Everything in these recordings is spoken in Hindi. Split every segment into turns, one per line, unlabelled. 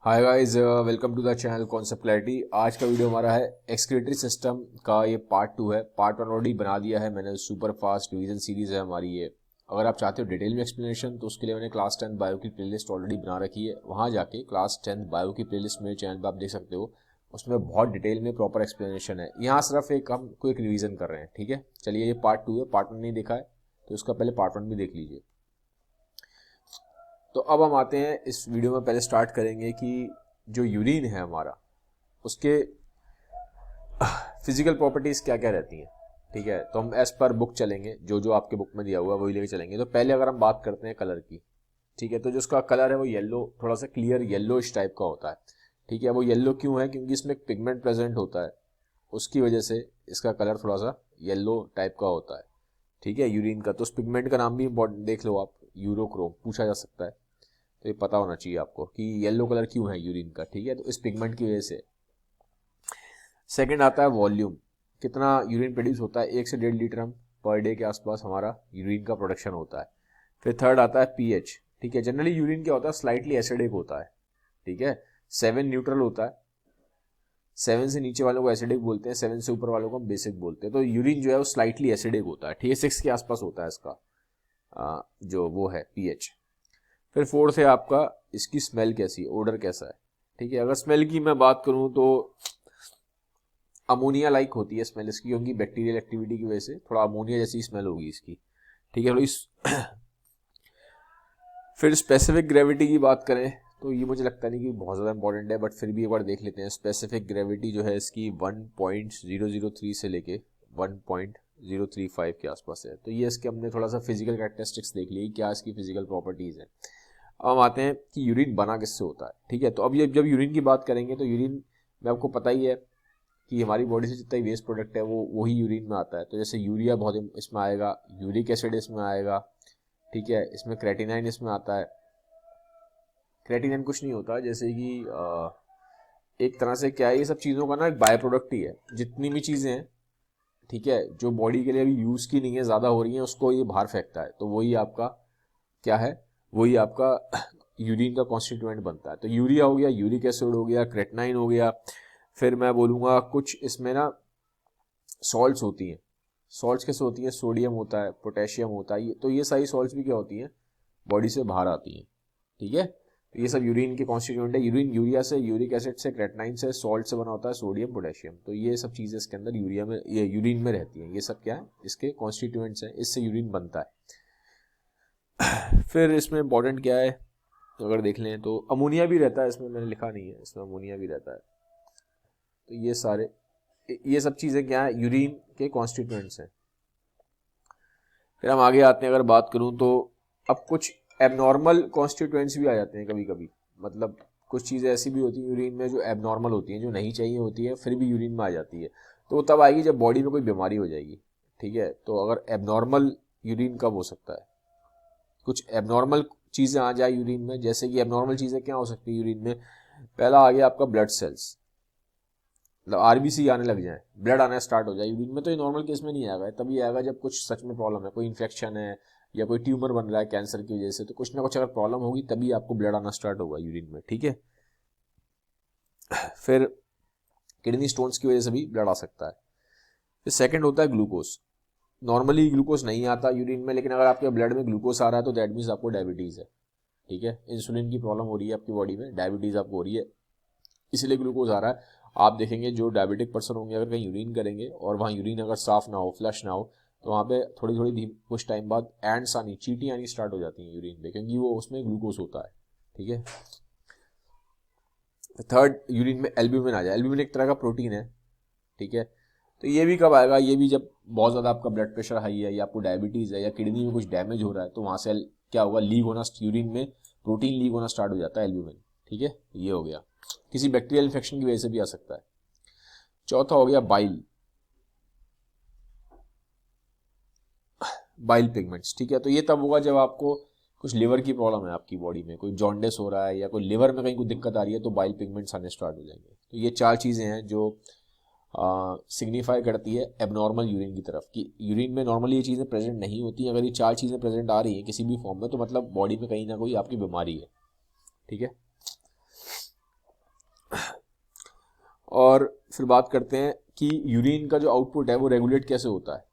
Hi guys, welcome to the channel concept clarity. आज का वीडियो हमारा है एक्सक्रीटरी सिस्टम का। ये पार्ट 2 है। पार्ट 1 ऑलरेडी बना दिया है मैंने, सुपर फास्ट डिवीजन सीरीज है हमारी ये। अगर आप चाहते हो डिटेल में एक्सप्लेनेशन तो उसके लिए मैंने क्लास 10 बायो की प्लेलिस्ट ऑलरेडी बना रखी है। वहाँ जाके क्लास 10 बायो की प्लेलिस्ट मेरे चैनल पर आप देख सकते हो। उसमें बहुत डिटेल में प्रॉपर एक्सप्लेनेशन है। यहाँ सिर्फ एक हम क्विक रिविजन कर रहे हैं, ठीक है। चलिए, ये पार्ट 2 है, पार्ट 1 नहीं देखा है तो उसका पहले पार्ट 1 भी देख लीजिए। तो अब हम आते हैं इस वीडियो में, पहले स्टार्ट करेंगे कि जो यूरिन है हमारा, उसके फिजिकल प्रॉपर्टीज क्या क्या रहती हैं, ठीक है। तो हम एज पर बुक चलेंगे, जो जो आपके बुक में दिया हुआ है वही लेके चलेंगे। तो पहले अगर हम बात करते हैं कलर की, ठीक है, तो जो उसका कलर है वो येलो, थोड़ा सा क्लियर येलोइश टाइप का होता है, ठीक है। वो येलो क्यों है? क्योंकि इसमें एक पिगमेंट प्रेजेंट होता है, उसकी वजह से इसका कलर थोड़ा सा येलो टाइप का होता है, ठीक है, यूरिन का। तो उस पिगमेंट का नाम भी इम्पोर्टेंट देख लो आप, यूरोक्रोम पूछा जा सकता है। तो ये पता होना चाहिए आपको कि येलो कलर क्यों है यूरिन का, ठीक है। तो इस पिगमेंट की वजह से। सेकंड आता है वॉल्यूम, कितना यूरिन प्रोड्यूस होता है, 1 से 1.5 लीटर हम पर डे के आसपास हमारा यूरिन का प्रोडक्शन होता है। फिर थर्ड आता है पीएच, ठीक है। जनरली यूरिन क्या होता है, स्लाइटली एसिडिक होता है, ठीक है। 7 न्यूट्रल होता है, 7 से नीचे वालों को एसिडिक बोलते हैं, 7 से ऊपर वालों को हम बेसिक बोलते हैं। तो यूरिन जो है वो स्लाइटली एसिडिक होता है, ठीक है, 6 के आसपास होता है इसका जो वो है पीएच। फिर फोर्थ है आपका, इसकी स्मेल कैसी है, ओडर कैसा है, ठीक है। अगर स्मेल की मैं बात करूं तो अमोनिया लाइक होती है स्मेल इसकी, क्योंकि बैक्टीरियल एक्टिविटी की वजह से थोड़ा अमोनिया जैसी स्मेल होगी इसकी, ठीक है। फिर स्पेसिफिक ग्रेविटी की बात करें तो ये मुझे लगता नहीं कि बहुत ज़्यादा इंपॉर्टेंट है, बट फिर भी एक बार देख लेते हैं। स्पेसिफिक ग्रेविटी जो है इसकी 1.003 से लेके 1.035 के आसपास है। तो ये इसके हमने थोड़ा सा फिजिकल कैरेक्टरिस्टिक्स देख ली, क्या इसकी फिजिकल प्रॉपर्टीज़ हैं। अब हम आते हैं कि यूरिन बना किससे होता है, ठीक है। तो अब ये जब यूरिन की बात करेंगे तो यूरिन में आपको पता ही है कि हमारी बॉडी से जितना वेस्ट प्रोडक्ट है वो वही यूरिन में आता है। तो जैसे यूरिया बहुत इसमें आएगा, यूरिक एसिड इसमें आएगा, ठीक है। इसमें क्रेटिनाइन इसमें आता है। क्रेटिनाइन कुछ नहीं होता, जैसे कि एक तरह से क्या है, ये सब चीज़ों का ना एक बाय प्रोडक्ट ही है। जितनी भी चीज़ें हैं, ठीक है, जो बॉडी के लिए अभी यूज़ की नहीं है, ज़्यादा हो रही हैं, उसको ये बाहर फेंकता है। तो वही आपका क्या है, वही आपका यूरिन का कॉन्स्टिट्यूएंट बनता है। तो यूरिया हो गया, यूरिक एसिड हो गया, क्रेटिनाइन हो गया। फिर मैं बोलूँगा कुछ इसमें ना सॉल्ट्स होती हैं। सॉल्ट्स कैसे होती हैं, सोडियम होता है, पोटेशियम होता है। तो ये सारी सॉल्ट्स भी क्या होती हैं, बॉडी से बाहर आती हैं, ठीक है। तो ये सब यूरिन के कॉन्स्टिट्यूएंट है। यूरिन यूरिया से, यूरिक एसिड से, क्रेटिनाइन से, सॉल्ट से बना होता है, सोडियम, पोटेशियम। तो ये सब चीज़ें इसके अंदर यूरिया में, ये यूरिन में रहती हैं। ये सब क्या है, इसके कॉन्स्टिट्यूएंट्स हैं, इससे यूरिन बनता है। फिर इसमें इंपॉर्टेंट क्या है, तो अगर देख लें तो अमोनिया भी रहता है इसमें, मैंने लिखा नहीं है, इसमें अमोनिया भी रहता है। तो ये सब चीज़ें क्या है, यूरिन के कॉन्स्टिट्यूएंट्स हैं। फिर हम आगे आते हैं, अगर बात करूं तो अब कुछ एबनॉर्मल कॉन्स्टिट्यूएंट्स भी आ जाते हैं कभी कभी। मतलब कुछ चीज़ें ऐसी भी होती हैं यूरिन में जो एबनॉर्मल होती हैं, जो नहीं चाहिए होती है, फिर भी यूरिन में आ जाती है। तो वो तब आएगी जब बॉडी में कोई बीमारी हो जाएगी, ठीक है। तो अगर एबनॉर्मल यूरिन कब हो सकता है, कुछ एबनॉर्मल चीज़ें आ जाए यूरिन में। जैसे कि एबनॉर्मल चीज़ें क्या हो सकती है यूरिन में, पहला आ गया आपका ब्लड सेल्स, मतलब आरबीसी आने लग जाए, ब्लड आना स्टार्ट हो जाए यूरिन में। तो ये नॉर्मल केस में नहीं आएगा, तभी आएगा जब कुछ सच में प्रॉब्लम है, कोई इन्फेक्शन है या कोई ट्यूमर बन रहा है कैंसर की वजह से। तो कुछ ना कुछ अगर प्रॉब्लम होगी तभी आपको ब्लड आना स्टार्ट होगा यूरिन में, ठीक है। फिर किडनी स्टोन्स की वजह से भी ब्लड आ सकता है। फिर सेकंड होता है ग्लूकोज। नॉर्मली ग्लूकोज नहीं आता यूरिन में, लेकिन अगर आपके ब्लड में ग्लूकोज आ रहा है तो दैट मीन्स आपको डायबिटीज़ है, ठीक है। इंसुलिन की प्रॉब्लम हो रही है आपकी बॉडी में, डायबिटीज़ आपको हो रही है, इसलिए ग्लूकोज आ रहा है। आप देखेंगे जो डायबिटिक पर्सन होंगे, अगर कहीं यूरिन करेंगे और वहाँ यूरिन अगर साफ ना हो, फ्लश ना हो, तो वहाँ पे थोड़ी थोड़ी कुछ टाइम बाद एंड्स आनी, चीटी आनी स्टार्ट हो जाती है यूरिन पे, क्योंकि वो उसमें ग्लूकोज होता है, ठीक है। थर्ड, यूरिन में एल्ब्यूमिन आ जाए। एल्ब्यूमिन एक तरह का प्रोटीन है, ठीक है। तो ये भी कब आएगा, ये भी जब बहुत ज़्यादा आपका ब्लड प्रेशर हाई है, या आपको डायबिटीज़ है, या किडनी में कुछ डैमेज हो रहा है, तो वहाँ से क्या होगा, लीक होना, यूरिन में प्रोटीन लीक होना स्टार्ट हो जाता है, एल्ब्यूमिन, ठीक है। ये हो गया, किसी बैक्टीरियल इन्फेक्शन की वजह से भी आ सकता है। चौथा हो गया बाइल, बाइल पिगमेंट्स, ठीक है। तो ये तब होगा जब आपको कुछ लिवर की प्रॉब्लम है, आपकी बॉडी में कोई जॉन्डिस हो रहा है या कोई लिवर में कहीं कोई दिक्कत आ रही है, तो बाइल पिगमेंट्स आने स्टार्ट हो जाएंगे। तो ये 4 चीज़ें हैं जो सिग्निफाई करती है एबनॉर्मल यूरिन की तरफ, कि यूरिन में नॉर्मली ये चीज़ें प्रेजेंट नहीं होती। अगर ये 4 चीज़ें प्रेजेंट आ रही हैं किसी भी फॉर्म में, तो मतलब बॉडी में कहीं ना कोई आपकी बीमारी है, ठीक है। और फिर बात करते हैं कि यूरिन का जो आउटपुट है वो रेगुलेट कैसे होता है।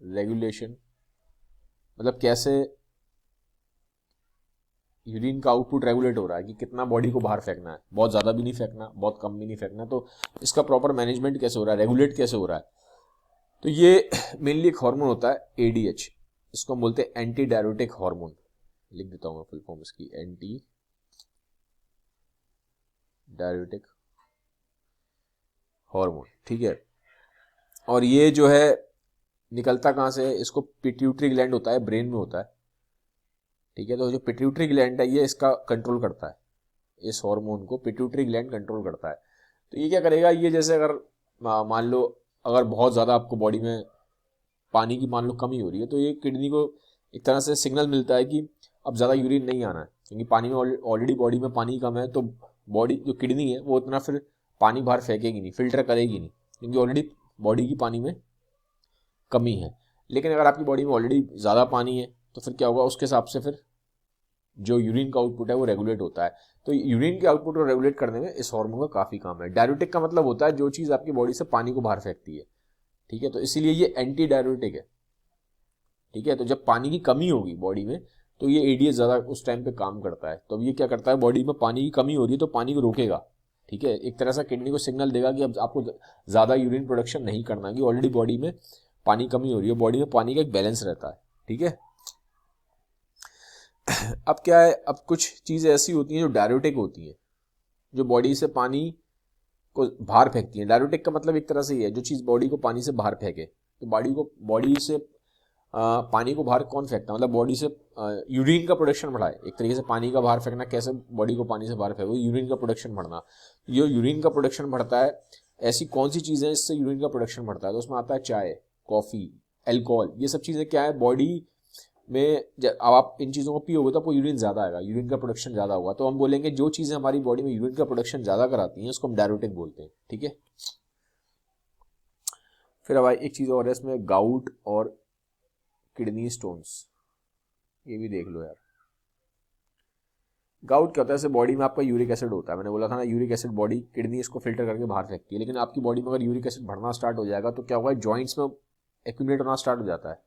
रेगुलेशन मतलब कैसे यूरिन का आउटपुट रेगुलेट हो रहा है कि कितना बॉडी को बाहर फेंकना है, बहुत ज़्यादा भी नहीं फेंकना, बहुत कम भी नहीं फेंकना, तो इसका प्रॉपर मैनेजमेंट कैसे हो रहा है, रेगुलेट कैसे हो रहा है। तो ये मेनली एक हार्मोन होता है ADH, इसको हम बोलते हैं एंटी डायरेटिक हार्मोन। लिख देता हूँ मैं फुल फॉर्म इसकी, एंटी डायरेटिक हार्मोन, ठीक है। और ये जो है निकलता कहाँ से है, इसको पिट्यूटरी ग्लैंड होता है, ब्रेन में होता है, ठीक है। तो जो पिट्यूटरी ग्लैंड है ये इसका कंट्रोल करता है, इस हार्मोन को पिट्यूटरी ग्लैंड कंट्रोल करता है। तो ये क्या करेगा, ये जैसे अगर मान लो अगर बहुत ज़्यादा आपको बॉडी में पानी की मान लो कमी हो रही है, तो ये किडनी को एक तरह से सिग्नल मिलता है कि अब ज़्यादा यूरिन नहीं आना है, क्योंकि पानी में ऑलरेडी बॉडी में पानी कम है, तो बॉडी जो किडनी है वो उतना फिर पानी बाहर फेंकेगी नहीं, फिल्टर करेगी नहीं, क्योंकि ऑलरेडी बॉडी की पानी में कमी है। लेकिन अगर आपकी बॉडी में ऑलरेडी ज़्यादा पानी है तो फिर क्या होगा, उसके हिसाब से फिर जो यूरिन का आउटपुट है वो रेगुलेट होता है। तो यूरिन के आउटपुट को रेगुलेट करने में इस हार्मोन का काफ़ी काम है। डायरेटिक का मतलब होता है जो चीज़ आपकी बॉडी से पानी को बाहर फेंकती है, ठीक है। तो इसीलिए ये एंटी डायरेटिक है, ठीक है। तो जब पानी की कमी होगी बॉडी में तो ये ADH ज़्यादा उस टाइम पे काम करता है। तो अब ये क्या करता है, बॉडी में पानी की कमी हो रही है तो पानी को रोकेगा, ठीक है। एक तरह से किडनी को सिग्नल देगा कि अब आपको ज़्यादा यूरिन प्रोडक्शन नहीं करना है, कि ऑलरेडी बॉडी में पानी कमी हो रही है, बॉडी में पानी का एक बैलेंस रहता है, ठीक है। अब क्या है, अब कुछ चीज़ें ऐसी होती हैं जो डायरेटिक होती हैं, जो बॉडी से पानी को बाहर फेंकती हैं। डायरेटिक का मतलब एक तरह से ये है, जो चीज़ बॉडी को पानी से बाहर फेंके। तो बॉडी से पानी को बाहर कौन फेंकता है, मतलब बॉडी से यूरिन का प्रोडक्शन बढ़ाए। एक तरीके से पानी का बाहर फेंकना, कैसे बॉडी को पानी से बाहर फेंको, यूरिन का प्रोडक्शन बढ़ना। ये यूरिन का प्रोडक्शन बढ़ता है, ऐसी कौन सी चीज़ें इससे यूरिन का प्रोडक्शन बढ़ता है, तो उसमें आता है चाय, कॉफ़ी, अल्कोहल। ये सब चीज़ें क्या है, बॉडी में अब आप इन चीज़ों को पियोगे तो आपको यूरिन ज़्यादा आएगा, यूरिन का प्रोडक्शन ज़्यादा होगा। तो हम बोलेंगे जो चीज़ें हमारी बॉडी में यूरिन का प्रोडक्शन ज़्यादा कराती हैं उसको हम डायरेटिक बोलते हैं, ठीक है। फिर अब एक चीज़ और है इसमें, गाउट और किडनी स्टोन्स, ये भी देख लो यार। गाउट क्या होता है, जैसे बॉडी में आपका यूरिक एसिड होता है, मैंने बोला था ना, यूरिक एसिड बॉडी किडनी इसको फिल्टर करके बाहर फेंकती है। लेकिन आपकी बॉडी में अगर यूरिक एसिड बढ़ना स्टार्ट हो जाएगा तो क्या होगा, जॉइंट्स में एक्यूमुलेट होना स्टार्ट हो जाता है।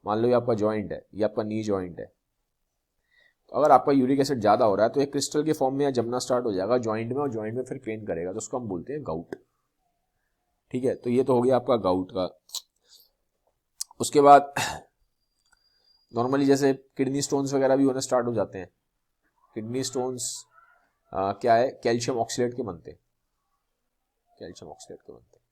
मान लो ये आपका जॉइंट है, ये आपका नी जॉइंट है, तो अगर आपका यूरिक एसिड ज़्यादा हो रहा है तो एक क्रिस्टल के फॉर्म में जमना स्टार्ट हो जाएगा जॉइंट में, और जॉइंट में फिर पेन करेगा, तो उसको हम बोलते हैं गाउट, ठीक है। तो ये तो हो गया आपका गाउट का। उसके बाद नॉर्मली जैसे किडनी स्टोन्स वगैरह भी होने स्टार्ट हो जाते हैं। किडनी स्टोन्स क्या है, कैल्शियम ऑक्सलेट के बनते हैं, कैल्शियम ऑक्सलेट के बनते हैं,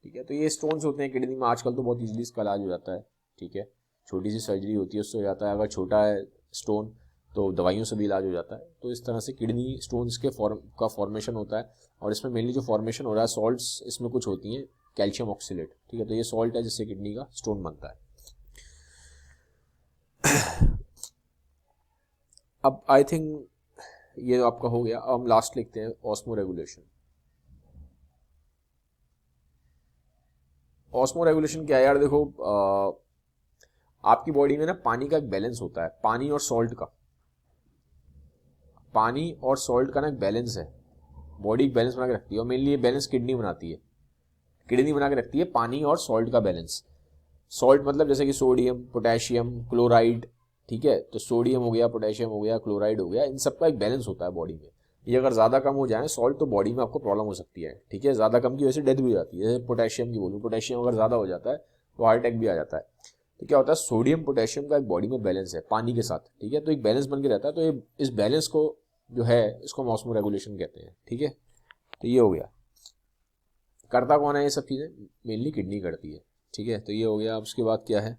ठीक है। तो ये स्टोन्स होते हैं किडनी में। आजकल तो बहुत इजीली इसका इलाज हो जाता है, ठीक है। छोटी सी सर्जरी होती है उससे हो जाता है, अगर छोटा है स्टोन तो दवाइयों से भी इलाज हो जाता है। तो इस तरह से किडनी स्टोन्स के फॉर्मेशन होता है। और इसमें मेनली जो फॉर्मेशन हो रहा है, सॉल्ट्स इसमें कुछ होती हैं, कैल्शियम ऑक्सलेट, ठीक है। तो ये सॉल्ट है जिससे किडनी का स्टोन बनता है। अब आई थिंक ये आपका हो गया। अब हम लास्ट लिखते हैं, ऑस्मो रेगुलेशन। ऑस्मो रेगुलेशन क्या है यार, देखो आपकी बॉडी में ना पानी का एक बैलेंस होता है, पानी और सॉल्ट का, पानी और सॉल्ट का ना एक बैलेंस है, बॉडी एक बैलेंस बना के रखती है। और मेनली ये बैलेंस किडनी बनाती है, किडनी बना के रखती है पानी और सॉल्ट का बैलेंस। सॉल्ट मतलब जैसे कि सोडियम, पोटेशियम, क्लोराइड, ठीक है। तो सोडियम हो गया, पोटेशियम हो गया, क्लोराइड हो गया, इन सब का एक बैलेंस होता है बॉडी में। ये अगर ज़्यादा कम हो जाए सॉल्ट तो बॉडी में आपको प्रॉब्लम हो सकती है, ठीक है। ज़्यादा कम की वजह से डेथ भी हो जाती है। जैसे पोटेशियम की बोलूँ, पोटेशियम अगर ज़्यादा हो जाता है तो हार्ट अटैक भी आ जाता है। तो क्या होता है, सोडियम पोटेशियम का एक बॉडी में बैलेंस है पानी के साथ, ठीक है। तो एक बैलेंस बन के रहता है। तो ये इस बैलेंस को जो है इसको हम ऑस्मो रेगुलेशन कहते हैं, ठीक है। तो ये हो गया, करता कौन है ये सब चीज़ें, मेनली किडनी करती है, ठीक है। तो ये हो गया। अब उसके बाद क्या है,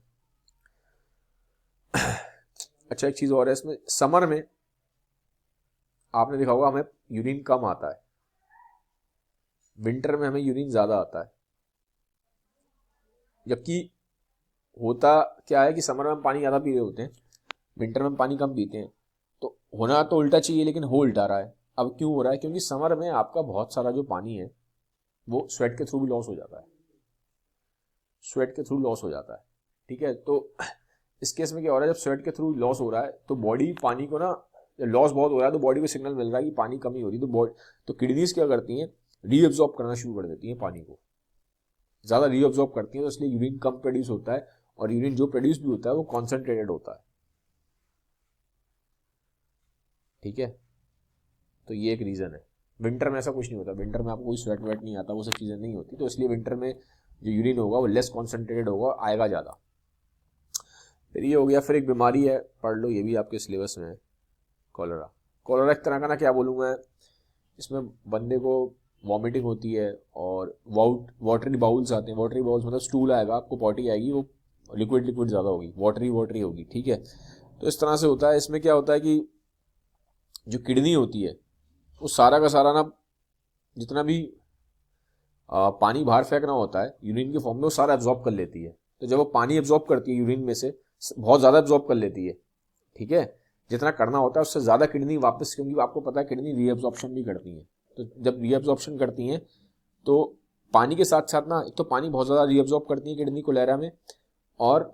अच्छा एक चीज़ और है इसमें, समर में आपने देखा होगा हमें यूरिन कम आता है, विंटर में हमें यूरिन ज़्यादा आता है। जबकि होता क्या है कि समर में हम पानी ज़्यादा पी रहे होते हैं, विंटर में हम पानी कम पीते हैं। तो होना तो उल्टा चाहिए, लेकिन हो उल्टा रहा है। अब क्यों हो रहा है, क्योंकि समर में आपका बहुत सारा जो पानी है वो स्वेट के थ्रू भी लॉस हो जाता है, स्वेट के थ्रू लॉस हो जाता है, ठीक है। तो इस केस में क्या हो रहा है, जब स्वेट के थ्रू लॉस हो रहा है तो बॉडी पानी को ना, लॉस बहुत हो रहा है तो बॉडी को सिग्नल मिल रहा है कि पानी कमी हो रही है। तो किडनीज क्या करती हैं, रीअब्जॉर्ब करना शुरू कर देती हैं पानी को, ज़्यादा रीअब्जॉर्ब करती हैं, तो इसलिए यूरिन कम प्रोड्यूस होता है, और यूरिन जो प्रोड्यूस भी होता है वो कॉन्सेंट्रेटेड होता है। ठीक है, तो ये एक रीज़न है। विंटर में ऐसा कुछ नहीं होता, विंटर में आपको कोई स्वेट वेट नहीं आता, वो सब चीज़ें नहीं होती, तो इसलिए विंटर में जो यूरिन होगा वो लेस कॉन्सेंट्रेटेड होगा और आएगा ज़्यादा। फिर ये हो गया, फिर एक बीमारी है, पढ़ लो, ये भी आपके सिलेबस में है, कॉलरा। कॉलरा एक तरह का ना, क्या बोलूँगा, इसमें बंदे को वॉमिटिंग होती है और वाटरी बाउल्स आते हैं। वाटरी बाउल्स मतलब स्टूल आएगा, आपको पॉटी आएगी, वो लिक्विड ज़्यादा होगी, वाटरी होगी। ठीक है, तो इस तरह से होता है। इसमें क्या होता है कि जो किडनी होती है वो सारा का सारा ना, जितना भी पानी बाहर फेंकना होता है यूरिन के फॉर्म में, वो सारा एब्जॉर्ब कर लेती है। तो जब वो पानी एब्जॉर्ब करती है यूरिन में से, बहुत ज़्यादा एब्जॉर्ब कर लेती है। ठीक है, जितना करना होता है उससे ज़्यादा किडनी वापस, क्योंकि आपको पता है किडनी रीअब्जॉर्प्शन भी करती है, तो जब रीअब्जॉर्प्शन करती हैं तो पानी के साथ साथ ना, एक तो पानी बहुत ज़्यादा रीअब्जॉर्ब करती है किडनी कोलेरा में, और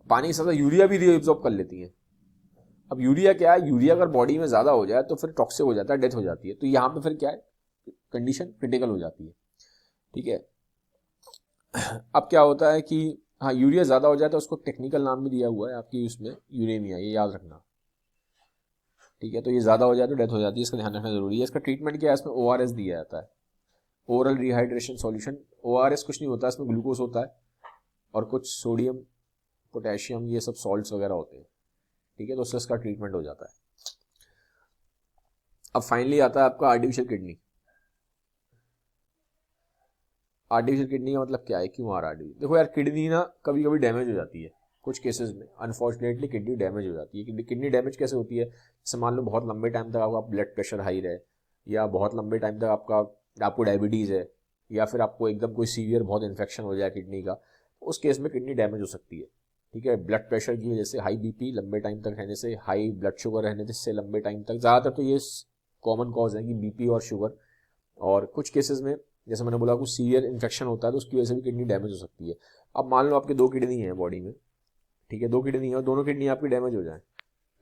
पानी के साथ साथ यूरिया भी रीअब्जॉर्ब कर लेती है। अब यूरिया क्या है, यूरिया अगर बॉडी में ज़्यादा हो जाए तो फिर टॉक्सिक हो जाता है, डेथ हो जाती है। तो यहाँ पे फिर क्या है, कंडीशन क्रिटिकल हो जाती है। ठीक है, अब क्या होता है कि हाँ, यूरिया ज़्यादा हो जाए तो उसको टेक्निकल नाम भी दिया हुआ है आपकी उसमें, यूरेमिया, ये याद रखना। ठीक है, तो ये ज़्यादा हो जाए तो डेथ हो जाती है, इसका ध्यान रखना जरूरी है। इसका ट्रीटमेंट क्या है, इसमें ORS दिया जाता है, ओरल रिहाइड्रेशन सॉल्यूशन। ORS कुछ नहीं होता, इसमें ग्लूकोज होता है और कुछ सोडियम, पोटेशियम, ये सब सॉल्ट्स वगैरह होते हैं। ठीक है, तो उससे इसका ट्रीटमेंट हो जाता है। अब फाइनली आता है आपका आर्टिफिशियल किडनी। आर्टिफिशियल किडनी का मतलब क्या है, क्यों आ रहा है? देखो यार, किडनी ना कभी कभी डैमेज हो जाती है, कुछ केसेस में अनफॉर्चुनेटली किडनी डैमेज हो जाती है। किडनी डैमेज कैसे होती है, जैसे मान लो बहुत लंबे टाइम तक आपका ब्लड प्रेशर हाई रहे, या बहुत लंबे टाइम तक आपको डायबिटीज़ है, या फिर आपको एकदम कोई सीवियर बहुत इन्फेक्शन हो जाए किडनी का, उस केस में किडनी डैमेज हो सकती है। ठीक है, ब्लड प्रेशर की वजह से, हाई BP लंबे टाइम तक रहने से, हाई ब्लड शुगर रहने से लंबे टाइम तक, ज़्यादातर तो ये कॉमन कॉज है कि BP और शुगर। और कुछ केसेस में जैसे मैंने बोला कुछ सीवियर इन्फेक्शन होता है तो उसकी वजह से भी किडनी डैमेज हो सकती है। अब मान लो आपके 2 किडनी है बॉडी में, ठीक है, 2 किडनी है और दोनों किडनी आपकी डैमेज हो जाए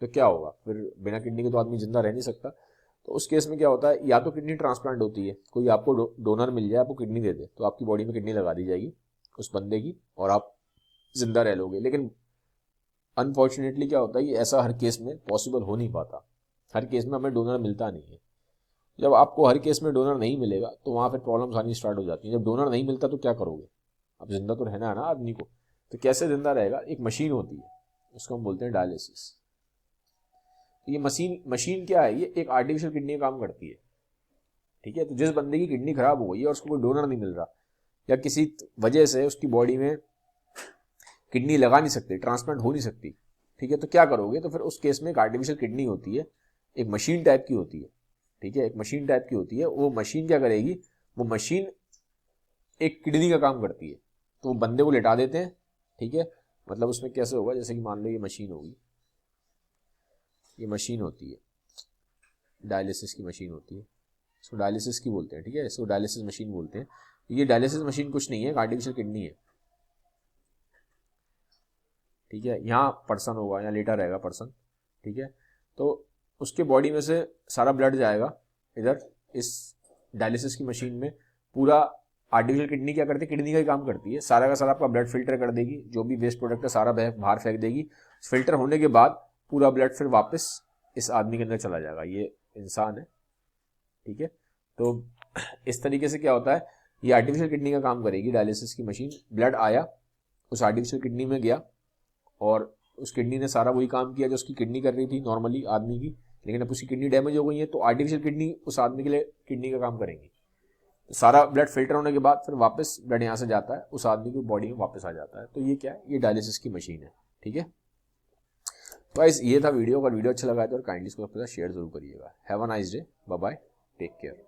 तो क्या होगा, फिर बिना किडनी के तो आदमी जिंदा रह नहीं सकता। तो उस केस में क्या होता है, या तो किडनी ट्रांसप्लांट होती है, कोई आपको डोनर मिल जाए, आपको किडनी दे दे, तो आपकी बॉडी में किडनी लगा दी जाएगी उस बंदे की और आप जिंदा रह लोगे। लेकिन अनफॉर्चुनेटली क्या होता है, ये ऐसा हर केस में पॉसिबल हो नहीं पाता, हर केस में हमें डोनर मिलता नहीं है। जब आपको हर केस में डोनर नहीं मिलेगा तो वहाँ फिर प्रॉब्लम्स आनी स्टार्ट हो जाती हैं। जब डोनर नहीं मिलता तो क्या करोगे, अब जिंदा तो रहना है ना आदमी को, तो कैसे जिंदा रहेगा, एक मशीन होती है, उसको हम बोलते हैं डायलिसिस। ये मशीन क्या है, ये एक आर्टिफिशियल किडनी का काम करती है। ठीक है, तो जिस बंदे की किडनी खराब हो गई है और उसको कोई डोनर नहीं मिल रहा, या किसी वजह से उसकी बॉडी में किडनी लगा नहीं सकती, ट्रांसप्लांट हो नहीं सकती, ठीक है, तो क्या करोगे, तो फिर उस केस में एक आर्टिफिशियल किडनी होती है, एक मशीन टाइप की होती है। ठीक है, एक मशीन टाइप की होती है, वो मशीन क्या करेगी, वो मशीन एक किडनी का काम करती है। तो वो बंदे को लेटा देते हैं। ठीक है, मतलब उसमें कैसे होगा, जैसे कि मान लो ये मशीन होगी, ये मशीन होती है, डायलिसिस की मशीन होती है, इसको डायलिसिस की बोलते हैं। ठीक है, इसको डायलिसिस मशीन बोलते हैं। ये डायलिसिस मशीन कुछ नहीं है, एक आर्टिफिशियल किडनी है। ठीक है, यहाँ पर्सन होगा, यहाँ लेटा रहेगा पर्सन। ठीक है, तो उसके बॉडी में से सारा ब्लड जाएगा इधर इस डायलिसिस की मशीन में। पूरा आर्टिफिशियल किडनी क्या करती है, किडनी का ही काम करती है, सारा का सारा आपका ब्लड फिल्टर कर देगी, जो भी वेस्ट प्रोडक्ट है सारा बाहर फेंक देगी। फिल्टर होने के बाद पूरा ब्लड फिर वापस इस आदमी के अंदर चला जाएगा, ये इंसान है। ठीक है, तो इस तरीके से क्या होता है, ये आर्टिफिशियल किडनी का काम करेगी डायलिसिस की मशीन। ब्लड आया, उस आर्टिफिशियल किडनी में गया और उस किडनी ने सारा वही काम किया जो उसकी किडनी कर रही थी नॉर्मली आदमी की, लेकिन अब उसकी किडनी डैमेज हो गई है तो आर्टिफिशियल किडनी उस आदमी के लिए किडनी का काम करेंगी। तो सारा ब्लड फिल्टर होने के बाद फिर वापस ब्लड यहाँ से जाता है, उस आदमी की बॉडी में वापस आ जाता है। तो ये क्या है, ये डायलिसिस की मशीन है। ठीक है, तो गाइस ये था वीडियो। अगर वीडियो अच्छा लगा है तो काइंडली इसको अपने साथ शेयर जरूर करिएगा। Have a nice day, bye bye, take care.